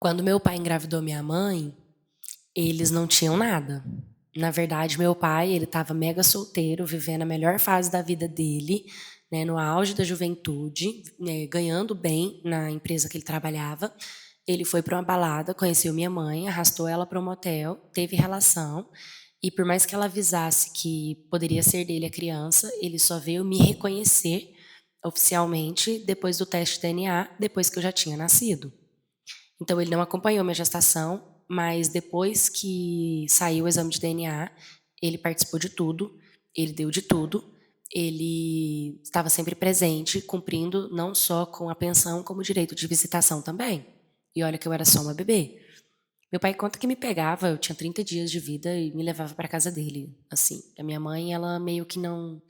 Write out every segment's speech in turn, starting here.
Quando meu pai engravidou minha mãe, eles não tinham nada. Na verdade, meu pai, ele estava mega solteiro, vivendo a melhor fase da vida dele, né, no auge da juventude, né, ganhando bem na empresa que ele trabalhava. Ele foi para uma balada, conheceu minha mãe, arrastou ela para um motel, teve relação, e por mais que ela avisasse que poderia ser dele a criança, ele só veio me reconhecer oficialmente depois do teste de DNA, depois que eu já tinha nascido. Então ele não acompanhou minha gestação, mas depois que saiu o exame de DNA, ele participou de tudo, ele deu de tudo, ele estava sempre presente, cumprindo não só com a pensão, como o direito de visitação também. E olha que eu era só uma bebê. Meu pai conta que me pegava, eu tinha 30 dias de vida e me levava para casa dele, assim. A minha mãe, ela meio que ela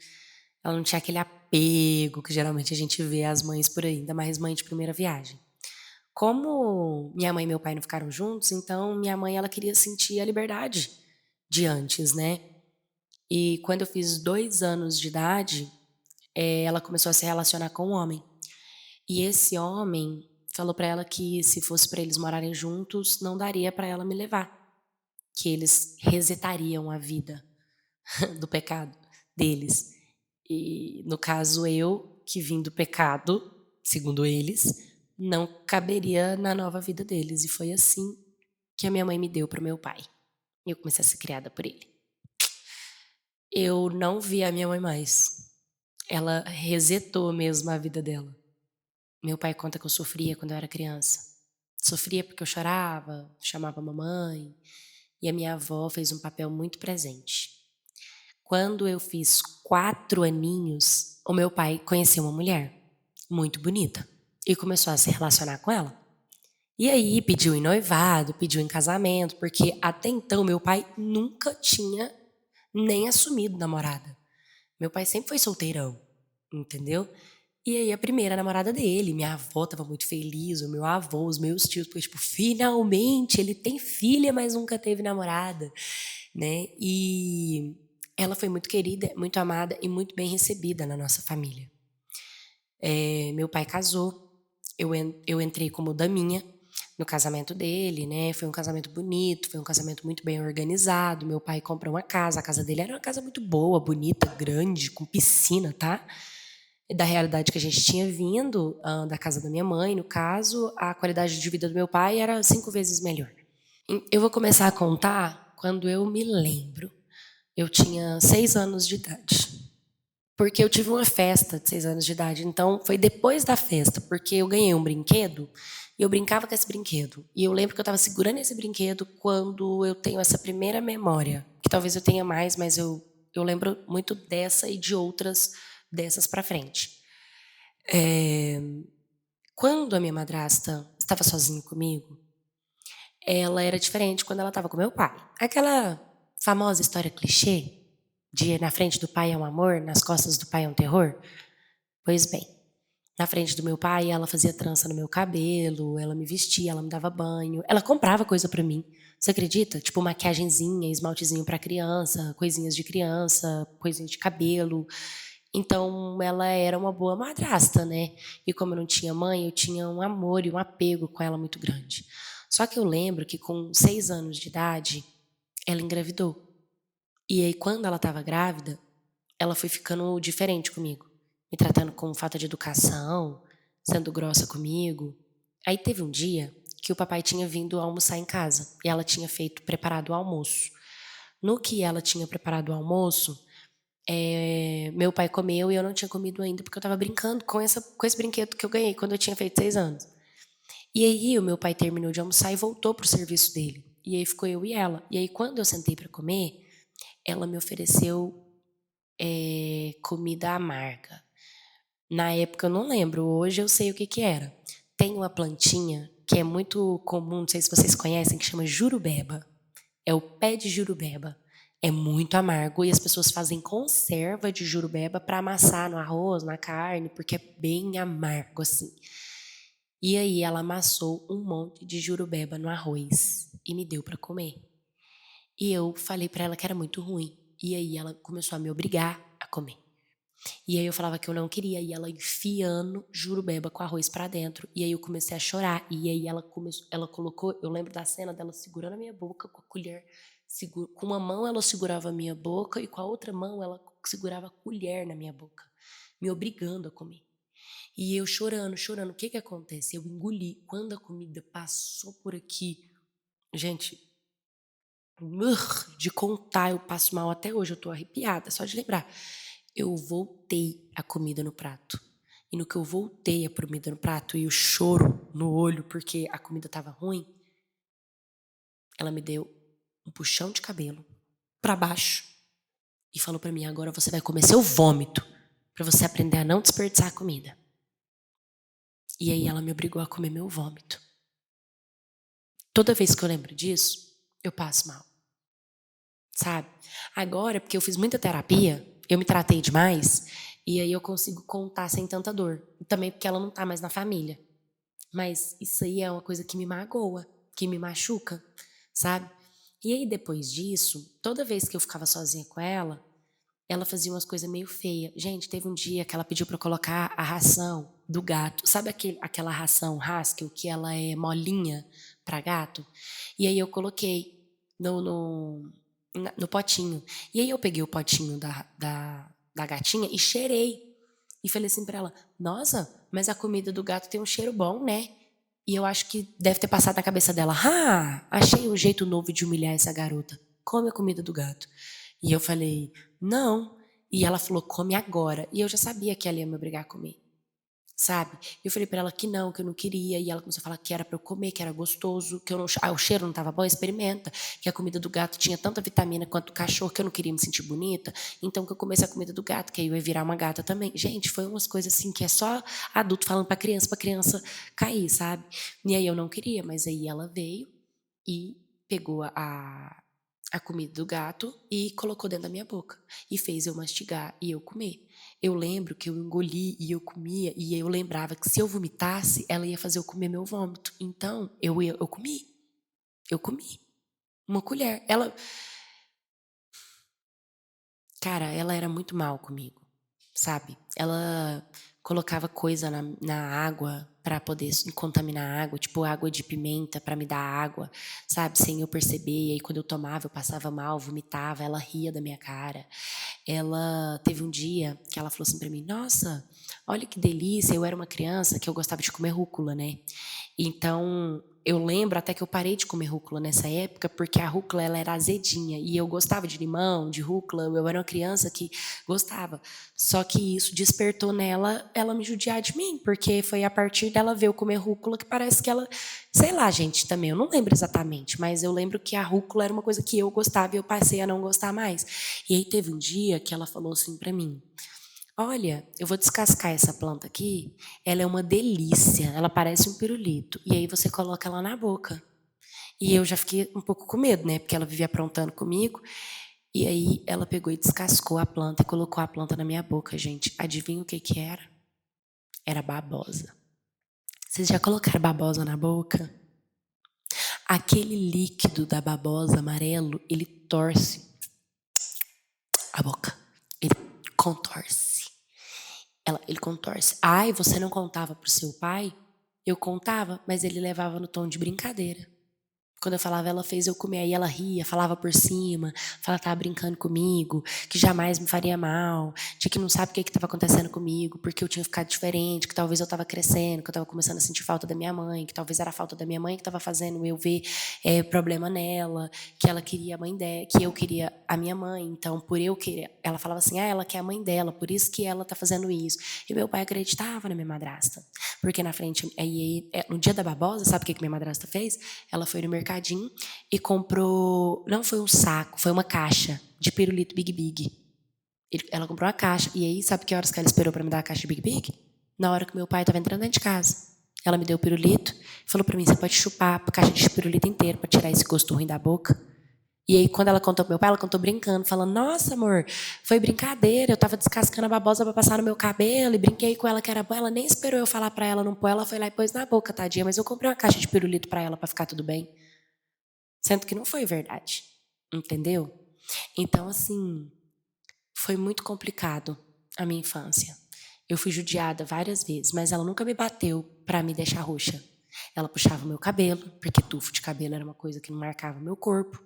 não tinha aquele apego que geralmente a gente vê as mães por aí, ainda mais mãe de primeira viagem. Como minha mãe e meu pai não ficaram juntos, então minha mãe ela queria sentir a liberdade de antes, né. E quando eu fiz 2 anos de idade, ela começou a se relacionar com um homem. E esse homem falou pra ela que se fosse pra eles morarem juntos, não daria pra ela me levar, que eles resetariam a vida do pecado deles. E no caso eu, que vim do pecado, segundo eles, não caberia na nova vida deles. E foi assim que a minha mãe me deu para o meu pai. E eu comecei a ser criada por ele. Eu não vi a minha mãe mais. Ela resetou mesmo a vida dela. Meu pai conta que eu sofria quando eu era criança. Sofria porque eu chorava, chamava a mamãe, e a minha avó fez um papel muito presente. Quando eu fiz 4 aninhos, o meu pai conheceu uma mulher muito bonita e começou a se relacionar com ela. E aí pediu em noivado, pediu em casamento, porque até então meu pai nunca tinha nem assumido namorada. Meu pai sempre foi solteirão, entendeu? E aí a primeira namorada dele, minha avó estava muito feliz, o meu avô, os meus tios, porque tipo, finalmente ele tem filha, mas nunca teve namorada, né? E ela foi muito querida, muito amada e muito bem recebida na nossa família. Meu pai casou, eu entrei como daminha no casamento dele, né, foi um casamento bonito, foi um casamento muito bem organizado, meu pai comprou uma casa, a casa dele era uma casa muito boa, bonita, grande, com piscina, tá. Da realidade que a gente tinha vindo, da casa da minha mãe, no caso, a qualidade de vida do meu pai era 5 vezes melhor. Eu vou começar a contar quando eu me lembro. Eu tinha 6 anos de idade. Porque eu tive uma festa de 6 anos de idade, então foi depois da festa, porque eu ganhei um brinquedo, e eu brincava com esse brinquedo. E eu lembro que eu estava segurando esse brinquedo quando eu tenho essa primeira memória, que talvez eu tenha mais, mas eu lembro muito dessa e de outras dessas para frente. Quando a minha madrasta estava sozinha comigo, ela era diferente quando ela estava com meu pai. Aquela famosa história clichê de na frente do pai é um amor, nas costas do pai é um terror? Pois bem, na frente do meu pai, ela fazia trança no meu cabelo, ela me vestia, ela me dava banho, ela comprava coisa pra mim. Você acredita? Tipo maquiagenzinha, esmaltezinho pra criança, coisinhas de criança, coisinhas de cabelo. Então ela era uma boa madrasta, né? E como eu não tinha mãe, eu tinha um amor e um apego com ela muito grande. Só que eu lembro que com 6 anos de idade, ela engravidou. E aí quando ela estava grávida, ela foi ficando diferente comigo, me tratando com falta de educação, sendo grossa comigo. Aí teve um dia que o papai tinha vindo almoçar em casa e ela tinha preparado o almoço. No que ela tinha preparado o almoço, meu pai comeu e eu não tinha comido ainda porque eu estava brincando com esse brinquedo que eu ganhei quando eu tinha feito 6 anos. E aí o meu pai terminou de almoçar e voltou pro serviço dele. E aí ficou eu e ela. E aí quando eu sentei para comer, ela me ofereceu comida amarga. Na época eu não lembro, hoje eu sei o que que era. Tem uma plantinha que é muito comum, não sei se vocês conhecem, que chama jurubeba. É o pé de jurubeba. É muito amargo e as pessoas fazem conserva de jurubeba para amassar no arroz, na carne, porque é bem amargo assim. E aí ela amassou um monte de jurubeba no arroz e me deu para comer. E eu falei para ela que era muito ruim. E aí ela começou a me obrigar a comer. E aí eu falava que eu não queria, e ela enfiando jurubeba com arroz pra dentro. E aí eu comecei a chorar, e aí ela colocou, eu lembro da cena dela segurando a minha boca com a colher, com uma mão ela segurava a minha boca e com a outra mão ela segurava a colher na minha boca, me obrigando a comer. E eu chorando, chorando. O que que acontece? Eu engoli. Quando a comida passou por aqui, gente, de contar, eu passo mal até hoje, eu tô arrepiada, só de lembrar. Eu voltei a comida no prato. E no que eu voltei a comida no prato e o choro no olho porque a comida tava ruim, ela me deu um puxão de cabelo pra baixo e falou pra mim: agora você vai comer seu vômito pra você aprender a não desperdiçar a comida. E aí ela me obrigou a comer meu vômito. Toda vez que eu lembro disso, eu passo mal, sabe? Agora, porque eu fiz muita terapia, eu me tratei demais, e aí eu consigo contar sem tanta dor. E também porque ela não tá mais na família. Mas isso aí é uma coisa que me magoa, que me machuca, sabe? E aí depois disso, toda vez que eu ficava sozinha com ela fazia umas coisas meio feias. Gente, teve um dia que ela pediu pra eu colocar a ração do gato. Sabe aquela ração Haskell que ela é molinha pra gato? E aí eu coloquei no potinho. E aí eu peguei o potinho da gatinha e cheirei. E falei assim pra ela: nossa, mas a comida do gato tem um cheiro bom, né? E eu acho que deve ter passado na cabeça dela: ah, achei um jeito novo de humilhar essa garota. Come a comida do gato. E eu falei: não. E ela falou: come agora. E eu já sabia que ela ia me obrigar a comer, sabe? Eu falei pra ela que eu não queria. E ela começou a falar que era pra eu comer, que era gostoso, que eu não, o cheiro não tava bom, experimenta. Que a comida do gato tinha tanta vitamina quanto o cachorro, que eu não queria me sentir bonita. Então que eu comesse a comida do gato, que aí eu ia virar uma gata também. Gente, foi umas coisas assim que é só adulto falando pra criança cair, sabe? E aí eu não queria, mas aí ela veio e pegou a comida do gato e colocou dentro da minha boca. E fez eu mastigar e eu comer. Eu lembro que eu engoli e eu comia, e eu lembrava que se eu vomitasse, ela ia fazer eu comer meu vômito. Então, eu comi. Eu comi. Uma colher. Cara, ela era muito mal comigo, sabe? Ela colocava coisa na água para poder contaminar a água, tipo água de pimenta para me dar água, sabe? Sem eu perceber. E aí quando eu tomava, eu passava mal, vomitava, ela ria da minha cara. Ela teve um dia que ela falou assim para mim: nossa, olha que delícia. Eu era uma criança que eu gostava de comer rúcula, né? Então, eu lembro até que eu parei de comer rúcula nessa época, porque a rúcula ela era azedinha e eu gostava de limão, de rúcula, eu era uma criança que gostava. Só que isso despertou nela ela me judiar de mim, porque foi a partir dela ver eu comer rúcula que parece que ela, sei lá, gente, também, eu não lembro exatamente, mas eu lembro que a rúcula era uma coisa que eu gostava e eu passei a não gostar mais. E aí teve um dia que ela falou assim para mim: olha, eu vou descascar essa planta aqui, ela é uma delícia, ela parece um pirulito. E aí você coloca ela na boca. E eu já fiquei um pouco com medo, né? Porque ela vivia aprontando comigo. E aí ela pegou e descascou a planta e colocou a planta na minha boca, gente. Adivinha o que que era? Era babosa. Vocês já colocaram babosa na boca? Aquele líquido da babosa amarelo, ele torce a boca. Ele contorce. Ele contorce. Ai, você não contava pro seu pai? Eu contava, mas ele levava no tom de brincadeira. Quando eu falava, ela fez eu comer, aí ela ria, falava por cima, falava que estava brincando comigo, que jamais me faria mal, de que não sabe o que estava acontecendo comigo, porque eu tinha ficado diferente, que talvez eu estava crescendo, que eu estava começando a sentir falta da minha mãe, que talvez era a falta da minha mãe que estava fazendo eu ver problema nela, que ela queria a mãe dela, que eu queria a minha mãe, então por eu querer, ela falava assim, ela quer a mãe dela, por isso que ela está fazendo isso. E meu pai acreditava na minha madrasta, porque na frente, no dia da babosa, sabe o que minha madrasta fez? Ela foi no mercadinho e comprou, não foi um saco, foi uma caixa de pirulito Big Big. Ela comprou uma caixa, e aí sabe que horas que ela esperou para me dar a caixa de Big Big? Na hora que meu pai estava entrando dentro de casa. Ela me deu o pirulito, falou para mim, você pode chupar a caixa de pirulito inteira para tirar esse gosto ruim da boca. E aí, quando ela contou pro meu pai, ela contou brincando, falando, nossa, amor, foi brincadeira, eu tava descascando a babosa pra passar no meu cabelo, e brinquei com ela que era boa, ela nem esperou eu falar pra ela não pôr, ela foi lá e pôs na boca, tadinha, mas eu comprei uma caixa de pirulito pra ela pra ficar tudo bem. Sendo que não foi verdade, entendeu? Então, assim, foi muito complicado a minha infância. Eu fui judiada várias vezes, mas ela nunca me bateu pra me deixar roxa. Ela puxava o meu cabelo, porque tufo de cabelo era uma coisa que não marcava o meu corpo.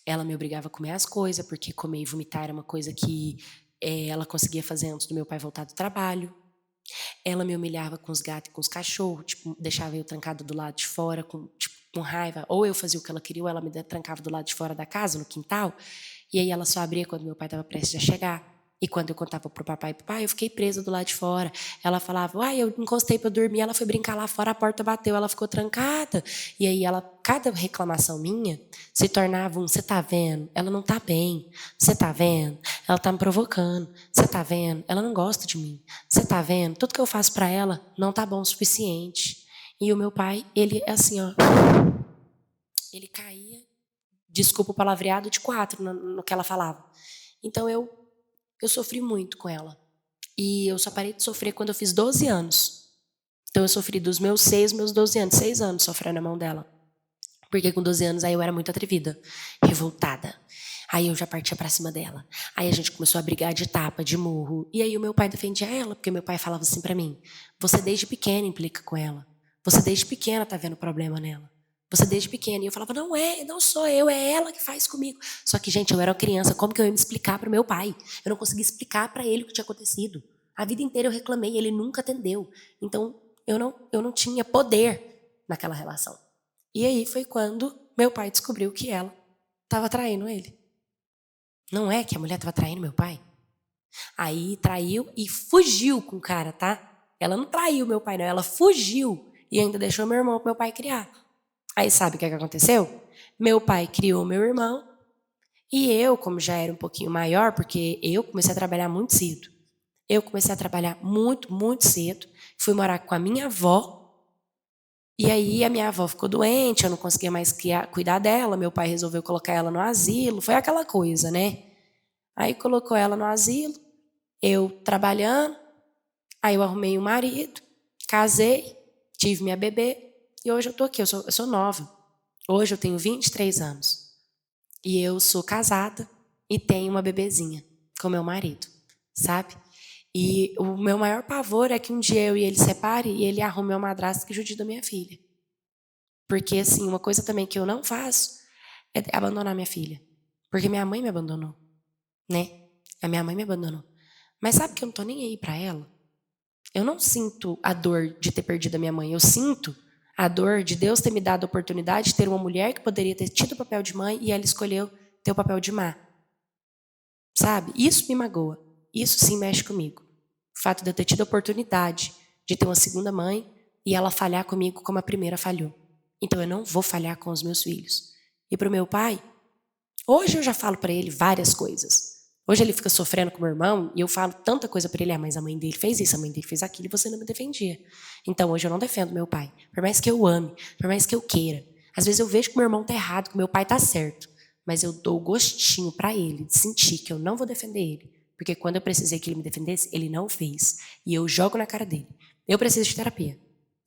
Ela me obrigava a comer as coisas, porque comer e vomitar era uma coisa que ela conseguia fazer antes do meu pai voltar do trabalho. Ela me humilhava com os gatos e com os cachorros, tipo, deixava eu trancada do lado de fora, com raiva. Ou eu fazia o que ela queria, ou ela me trancava do lado de fora da casa, no quintal. E aí ela só abria quando meu pai estava prestes a chegar. E quando eu contava pro papai, eu fiquei presa do lado de fora. Ela falava, uai, eu encostei pra dormir, ela foi brincar lá fora, a porta bateu, ela ficou trancada. E aí cada reclamação minha se tornava você tá vendo? Ela não tá bem. Você tá vendo? Ela tá me provocando. Você tá vendo? Ela não gosta de mim. Você tá vendo? Tudo que eu faço pra ela não tá bom o suficiente. E o meu pai, ele é assim, ó. Ele caía, desculpa o palavreado, de 4 no que ela falava. Então eu sofri muito com ela. E eu só parei de sofrer quando eu fiz 12 anos. Então eu sofri dos meus 6 aos meus 12 anos. 6 anos sofrendo na mão dela. Porque com 12 anos aí eu era muito atrevida, revoltada. Aí eu já partia pra cima dela. Aí a gente começou a brigar de tapa, de murro. E aí o meu pai defendia ela, porque meu pai falava assim pra mim, você desde pequena implica com ela. Você desde pequena tá vendo problema nela. Você desde pequena. E eu falava, não sou eu, é ela que faz comigo. Só que, gente, eu era uma criança, como que eu ia me explicar pro meu pai? Eu não conseguia explicar pra ele o que tinha acontecido. A vida inteira eu reclamei, ele nunca atendeu. Então, eu não tinha poder naquela relação. E aí foi quando meu pai descobriu que ela estava traindo ele. Não é que a mulher estava traindo meu pai? Aí traiu e fugiu com o cara, tá? Ela não traiu meu pai, não. Ela fugiu e ainda deixou meu irmão pro meu pai criar. Aí sabe o que aconteceu? Meu pai criou meu irmão e eu, como já era um pouquinho maior, porque eu comecei a trabalhar muito cedo. Eu comecei a trabalhar muito, muito cedo. Fui morar com a minha avó. E aí a minha avó ficou doente, eu não conseguia mais cuidar dela. Meu pai resolveu colocar ela no asilo. Foi aquela coisa, né? Aí colocou ela no asilo, eu trabalhando. Aí eu arrumei um marido, casei, tive minha bebê. E hoje eu tô aqui, eu sou nova. Hoje eu tenho 23 anos. E eu sou casada e tenho uma bebezinha com meu marido, sabe? E o meu maior pavor é que um dia eu e ele separe e ele arrume uma madrasta que judia da minha filha. Porque, assim, uma coisa também que eu não faço é abandonar minha filha. Porque minha mãe me abandonou, né? A minha mãe me abandonou. Mas sabe que eu não tô nem aí pra ela? Eu não sinto a dor de ter perdido a minha mãe. Eu sinto a dor de Deus ter me dado a oportunidade de ter uma mulher que poderia ter tido o papel de mãe e ela escolheu ter o papel de má. Sabe? Isso me magoa. Isso sim mexe comigo. O fato de eu ter tido a oportunidade de ter uma segunda mãe e ela falhar comigo como a primeira falhou. Então eu não vou falhar com os meus filhos. E pro meu pai, hoje eu já falo para ele várias coisas. Hoje ele fica sofrendo com o meu irmão e eu falo tanta coisa para ele. Mas a mãe dele fez isso, a mãe dele fez aquilo e você não me defendia. Então hoje eu não defendo meu pai. Por mais que eu ame, por mais que eu queira. Às vezes eu vejo que meu irmão tá errado, que meu pai tá certo. Mas eu dou gostinho para ele de sentir que eu não vou defender ele. Porque quando eu precisei que ele me defendesse, ele não fez. E eu jogo na cara dele. Eu preciso de terapia.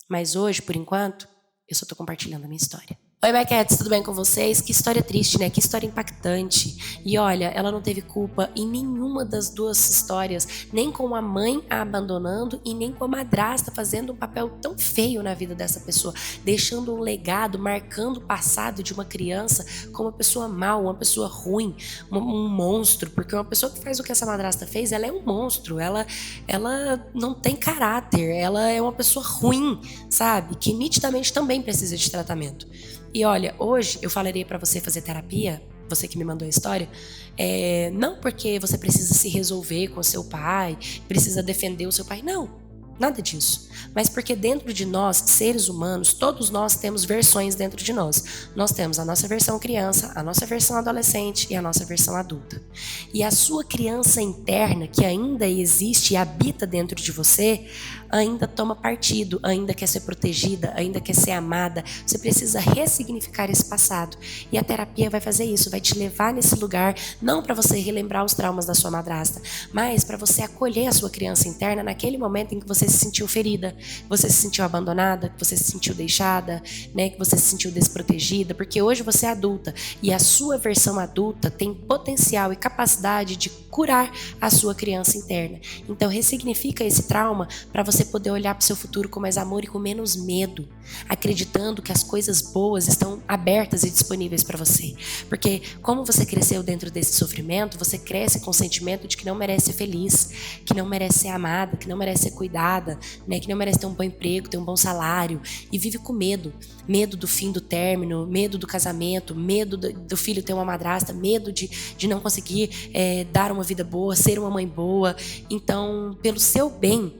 Mas hoje, por enquanto, eu só tô compartilhando a minha história. Oi, Maquettes, tudo bem com vocês? Que história triste, né? Que história impactante. E olha, ela não teve culpa em nenhuma das duas histórias, nem com a mãe a abandonando e nem com a madrasta fazendo um papel tão feio na vida dessa pessoa, deixando um legado, marcando o passado de uma criança como uma pessoa mal, uma pessoa ruim, um monstro, porque uma pessoa que faz o que essa madrasta fez, ela é um monstro, ela não tem caráter, ela é uma pessoa ruim, sabe? Que nitidamente também precisa de tratamento. E olha, hoje eu falaria para você fazer terapia, você que me mandou a história, não porque você precisa se resolver com o seu pai, precisa defender o seu pai, não, nada disso. Mas porque dentro de nós, seres humanos, todos nós temos versões dentro de nós. Nós temos a nossa versão criança, a nossa versão adolescente e a nossa versão adulta. E a sua criança interna, que ainda existe e habita dentro de você, ainda toma partido, ainda quer ser protegida, ainda quer ser amada. Você precisa ressignificar esse passado. E a terapia vai fazer isso, vai te levar nesse lugar, não para você relembrar os traumas da sua madrasta, mas para você acolher a sua criança interna naquele momento em que você se sentiu ferida, você se sentiu abandonada, que você se sentiu deixada, né, que você se sentiu desprotegida, porque hoje você é adulta e a sua versão adulta tem potencial e capacidade de curar a sua criança interna. Então ressignifica esse trauma para você poder olhar para o seu futuro com mais amor e com menos medo, acreditando que as coisas boas estão abertas e disponíveis para você. Porque como você cresceu dentro desse sofrimento, você cresce com o sentimento de que não merece ser feliz, que não merece ser amada, que não merece ser cuidada, né, que não merece ter um bom emprego, ter um bom salário, e vive com medo. Medo do fim do término, medo do casamento, medo do filho ter uma madrasta, medo de não conseguir dar uma vida boa, ser uma mãe boa. Então, pelo seu bem,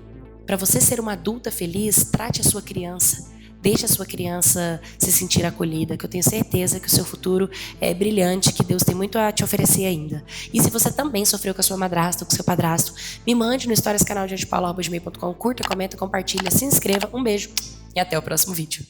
para você ser uma adulta feliz, trate a sua criança. Deixe a sua criança se sentir acolhida, que eu tenho certeza que o seu futuro é brilhante, que Deus tem muito a te oferecer ainda. E se você também sofreu com a sua madrasta ou com o seu padrasto, me mande no storiescanaldeangepaula@gmail.com, curta, comenta, compartilha, se inscreva. Um beijo e até o próximo vídeo.